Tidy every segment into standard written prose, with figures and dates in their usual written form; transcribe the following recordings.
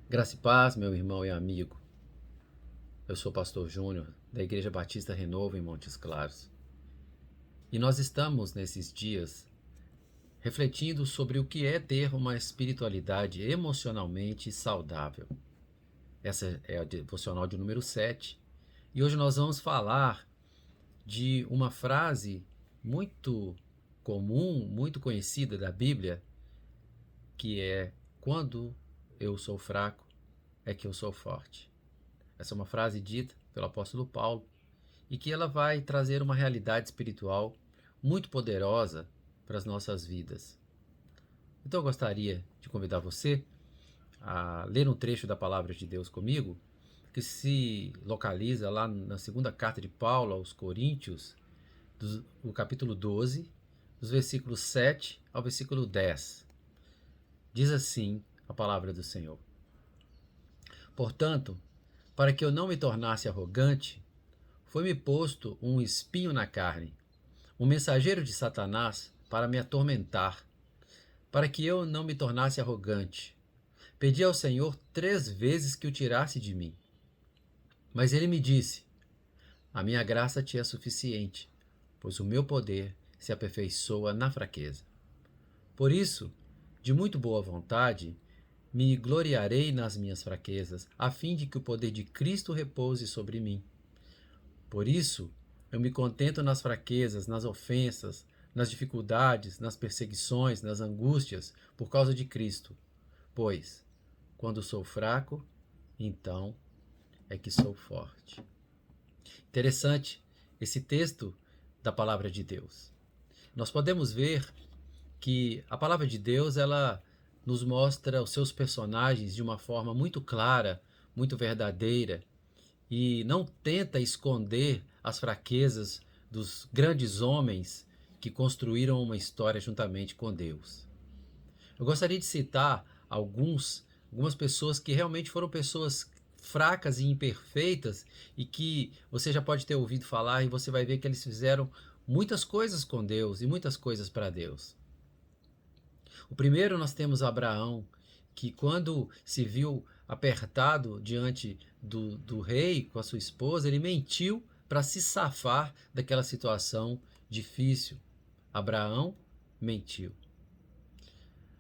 Graça e paz, meu irmão e amigo. Eu sou o pastor Júnior, da Igreja Batista Renovo, em Montes Claros. E nós estamos, nesses dias, refletindo sobre o que é ter uma espiritualidade emocionalmente saudável. Essa é a devocional de número 7. E hoje nós vamos falar de uma frase muito comum, muito conhecida da Bíblia, que é: quando eu sou fraco, é que eu sou forte. Essa é uma frase dita pelo apóstolo Paulo e que ela vai trazer uma realidade espiritual muito poderosa para as nossas vidas. Então eu gostaria de convidar você a ler um trecho da palavra de Deus comigo, que se localiza lá na segunda carta de Paulo aos Coríntios, no capítulo 12, dos versículos 7 ao versículo 10. Diz assim a palavra do Senhor: Portanto, para que eu não me tornasse arrogante, foi-me posto um espinho na carne, um mensageiro de Satanás para me atormentar, para que eu não me tornasse arrogante. Pedi ao Senhor 3 vezes que o tirasse de mim. Mas ele me disse: A minha graça te é suficiente, pois o meu poder se aperfeiçoa na fraqueza. Por isso, de muito boa vontade, me gloriarei nas minhas fraquezas, a fim de que o poder de Cristo repouse sobre mim. Por isso, eu me contento nas fraquezas, nas ofensas, nas dificuldades, nas perseguições, nas angústias, por causa de Cristo. Pois, quando sou fraco, então é que sou forte. Interessante esse texto da palavra de Deus. Nós podemos ver que a palavra de Deus, ela nos mostra os seus personagens de uma forma muito clara, muito verdadeira, e não tenta esconder as fraquezas dos grandes homens que construíram uma história juntamente com Deus. Eu gostaria de citar algumas pessoas que realmente foram pessoas fracas e imperfeitas e que você já pode ter ouvido falar, e você vai ver que eles fizeram muitas coisas com Deus e muitas coisas para Deus. O primeiro, nós temos Abraão, que quando se viu apertado diante do rei com a sua esposa, ele mentiu para se safar daquela situação difícil. Abraão mentiu.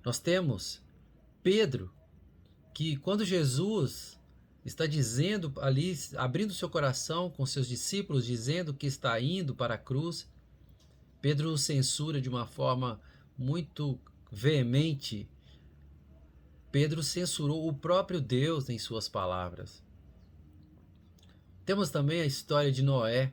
Nós temos Pedro, que quando Jesus está dizendo ali, abrindo seu coração com seus discípulos, dizendo que está indo para a cruz, Pedro o censura de uma forma muito veemente. Pedro censurou o próprio Deus em suas palavras. Temos também a história de Noé.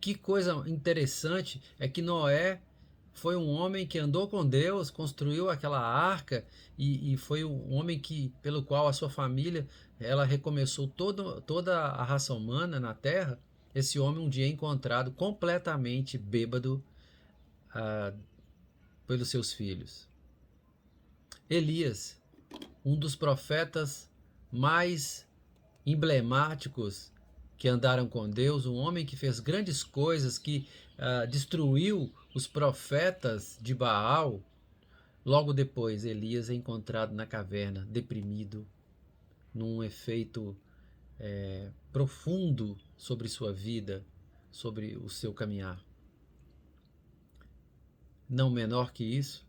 Que coisa interessante é que Noé foi um homem que andou com Deus, construiu aquela arca e foi um homem pelo qual a sua família ela recomeçou toda a raça humana na terra. Esse homem um dia é encontrado completamente bêbado ah, pelos seus filhos. Elias, um dos profetas mais emblemáticos que andaram com Deus, um homem que fez grandes coisas, que destruiu os profetas de Baal. Logo depois, Elias é encontrado na caverna, deprimido, num efeito profundo sobre sua vida, sobre o seu caminhar. Não menor que isso,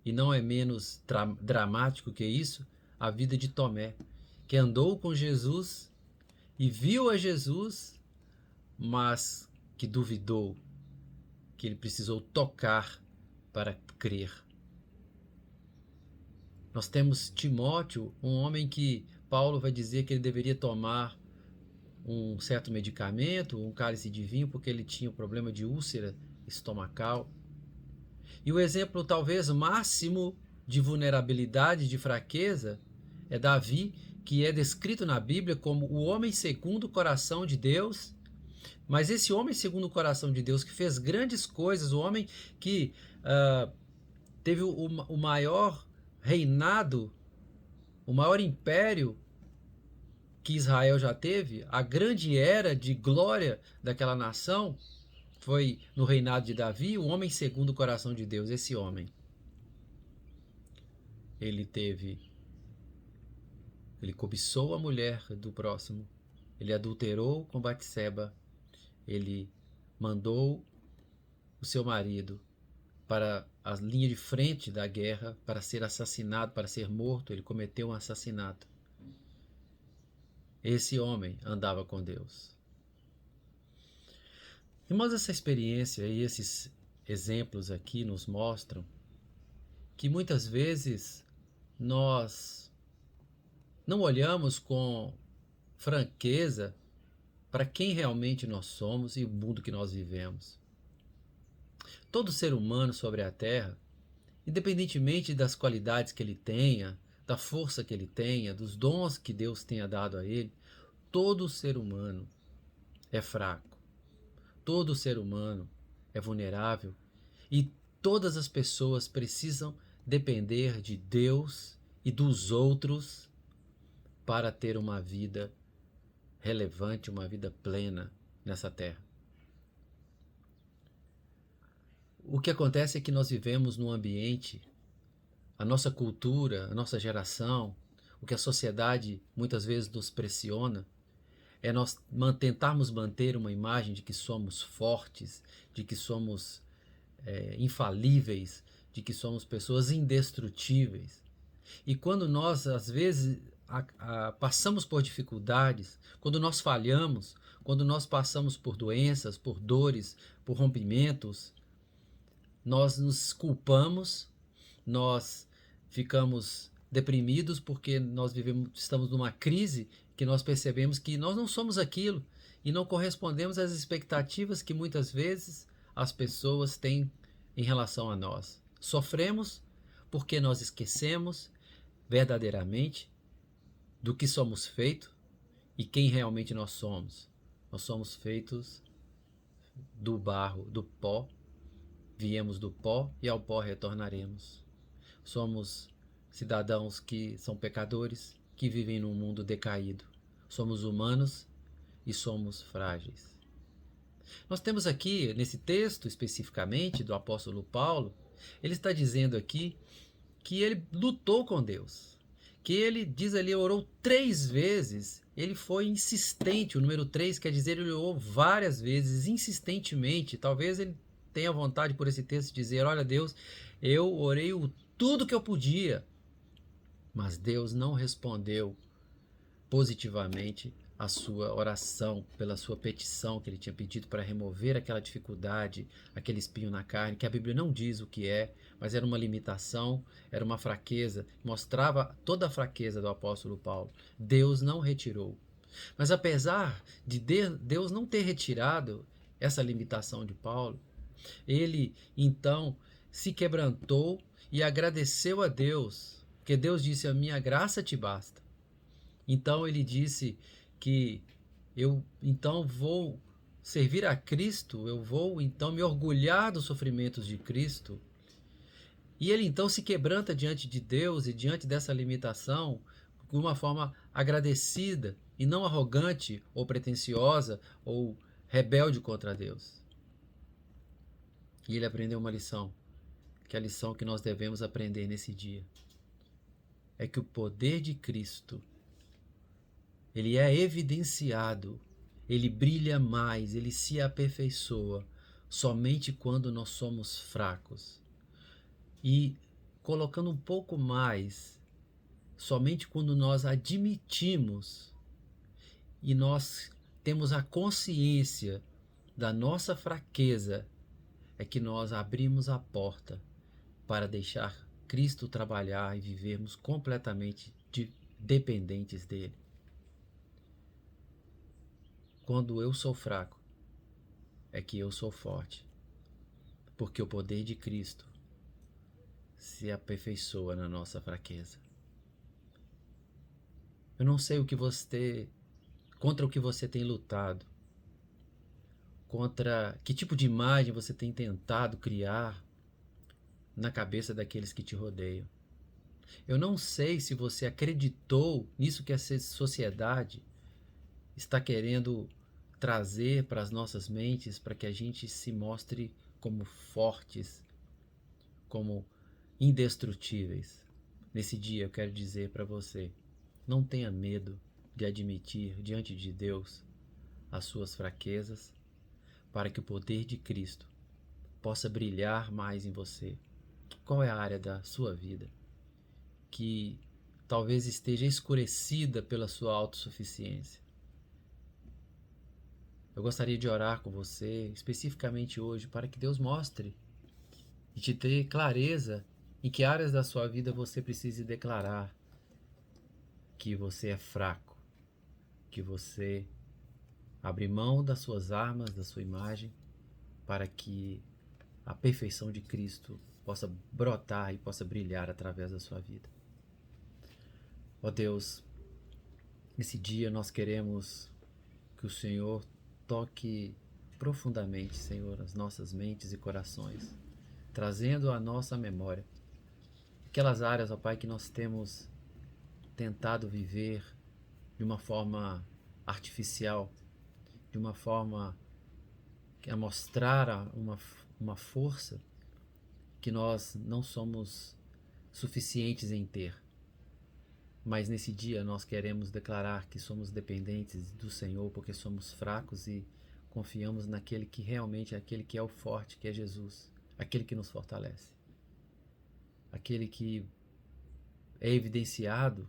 e não é menos dramático que isso, a vida de Tomé, que andou com Jesus e viu a Jesus, mas que duvidou, que ele precisou tocar para crer. Nós temos Timóteo, um homem que Paulo vai dizer que ele deveria tomar um certo medicamento, um cálice de vinho, porque ele tinha um problema de úlcera estomacal. E o exemplo talvez máximo de vulnerabilidade, de fraqueza, é Davi, que é descrito na Bíblia como o homem segundo o coração de Deus. Mas esse homem segundo o coração de Deus, que fez grandes coisas, o homem que teve o maior reinado, o maior império que Israel já teve, a grande era de glória daquela nação, foi no reinado de Davi, o homem segundo o coração de Deus. Esse homem, ele teve ele cobiçou a mulher do próximo, ele adulterou com Batseba, ele mandou o seu marido para a linha de frente da guerra para ser assassinado, para ser morto, ele cometeu um assassinato. Esse homem andava com Deus. Irmãos, essa experiência e esses exemplos aqui nos mostram que muitas vezes nós não olhamos com franqueza para quem realmente nós somos e o mundo que nós vivemos. Todo ser humano sobre a Terra, independentemente das qualidades que ele tenha, da força que ele tenha, dos dons que Deus tenha dado a ele, todo ser humano é fraco. Todo ser humano é vulnerável e todas as pessoas precisam depender de Deus e dos outros para ter uma vida relevante, uma vida plena nessa terra. O que acontece é que nós vivemos num ambiente, a nossa cultura, a nossa geração, o que a sociedade muitas vezes nos pressiona, é nós tentarmos manter uma imagem de que somos fortes, de que somos infalíveis, de que somos pessoas indestrutíveis. E quando nós, às vezes, passamos por dificuldades, quando nós falhamos, quando nós passamos por doenças, por dores, por rompimentos, nós nos culpamos, nós ficamos deprimidos porque nós estamos numa crise que nós percebemos que nós não somos aquilo e não correspondemos às expectativas que muitas vezes as pessoas têm em relação a nós. Sofremos porque nós esquecemos verdadeiramente do que somos feitos e quem realmente nós somos. Nós somos feitos do barro, do pó. Viemos do pó e ao pó retornaremos. Somos cidadãos que são pecadores, que vivem num mundo decaído. Somos humanos e somos frágeis. Nós temos aqui, nesse texto especificamente do apóstolo Paulo, ele está dizendo aqui que ele lutou com Deus. Que ele, diz ali, orou 3 vezes. Ele foi insistente. O número 3 quer dizer ele orou várias vezes, insistentemente. Talvez ele tenha vontade por esse texto de dizer, olha Deus, eu orei tudo que eu podia. Mas Deus não respondeu positivamente a sua oração, pela sua petição que ele tinha pedido para remover aquela dificuldade, aquele espinho na carne, que a Bíblia não diz o que é, mas era uma limitação, era uma fraqueza, mostrava toda a fraqueza do apóstolo Paulo. Deus não retirou. Mas apesar de Deus não ter retirado essa limitação de Paulo, ele então se quebrantou e agradeceu a Deus, porque Deus disse, a minha graça te basta. Então ele disse que eu então vou servir a Cristo, eu vou então me orgulhar dos sofrimentos de Cristo. E ele então se quebranta diante de Deus e diante dessa limitação de uma forma agradecida e não arrogante ou pretensiosa ou rebelde contra Deus. E ele aprendeu uma lição, que é a lição que nós devemos aprender nesse dia. É que o poder de Cristo, ele é evidenciado, ele brilha mais, ele se aperfeiçoa somente quando nós somos fracos. E colocando um pouco mais, somente quando nós admitimos e nós temos a consciência da nossa fraqueza, é que nós abrimos a porta para deixar Cristo trabalhar e vivermos completamente dependentes dele. Quando eu sou fraco, é que eu sou forte, porque o poder de Cristo se aperfeiçoa na nossa fraqueza. Eu não sei contra o que você tem lutado, contra que tipo de imagem você tem tentado criar na cabeça daqueles que te rodeiam. Eu não sei se você acreditou nisso que essa sociedade está querendo trazer para as nossas mentes, para que a gente se mostre como fortes, como indestrutíveis. Nesse dia eu quero dizer para você Não tenha medo de admitir diante de Deus as suas fraquezas, para que o poder de Cristo possa brilhar mais em você. Qual é a área da sua vida que talvez esteja escurecida pela sua autossuficiência? Eu gostaria de orar com você especificamente hoje para que Deus mostre e te dê clareza em que áreas da sua vida você precise declarar que você é fraco, que você abre mão das suas armas, da sua imagem, para que a perfeição de Cristo possa brotar e possa brilhar através da sua vida. Ó Deus, nesse dia nós queremos que o Senhor toque profundamente, Senhor, as nossas mentes e corações, trazendo à nossa memória aquelas áreas, ó Pai, que nós temos tentado viver de uma forma artificial, de uma forma que a mostrar uma força que nós não somos suficientes em ter. Mas nesse dia nós queremos declarar que somos dependentes do Senhor, porque somos fracos e confiamos naquele que realmente é aquele que é o forte, que é Jesus, aquele que nos fortalece, aquele que é evidenciado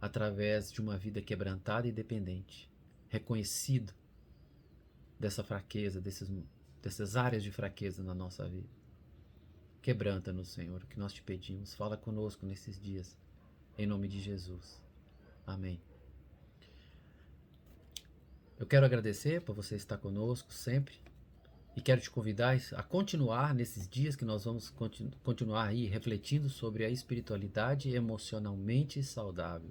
através de uma vida quebrantada e dependente, reconhecido dessa fraqueza, dessas áreas de fraqueza na nossa vida. Quebranta-nos, Senhor, o que nós te pedimos. Fala conosco nesses dias, em nome de Jesus. Amém. Eu quero agradecer por você estar conosco sempre e quero te convidar a continuar nesses dias que nós vamos continuar aí refletindo sobre a espiritualidade emocionalmente saudável.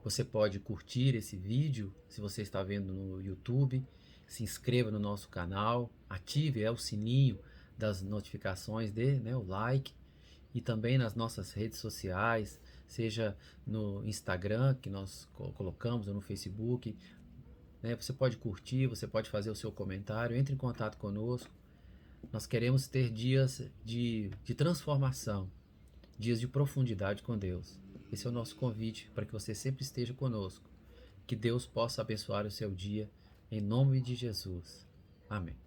Você pode curtir esse vídeo se você está vendo no YouTube, se inscreva no nosso canal, ative o sininho das notificações, o like, e também nas nossas redes sociais, seja no Instagram que nós colocamos ou no Facebook. Você pode curtir, você pode fazer o seu comentário, entre em contato conosco. Nós queremos ter dias de transformação, dias de profundidade com Deus. Esse é o nosso convite para que você sempre esteja conosco. Que Deus possa abençoar o seu dia, em nome de Jesus. Amém.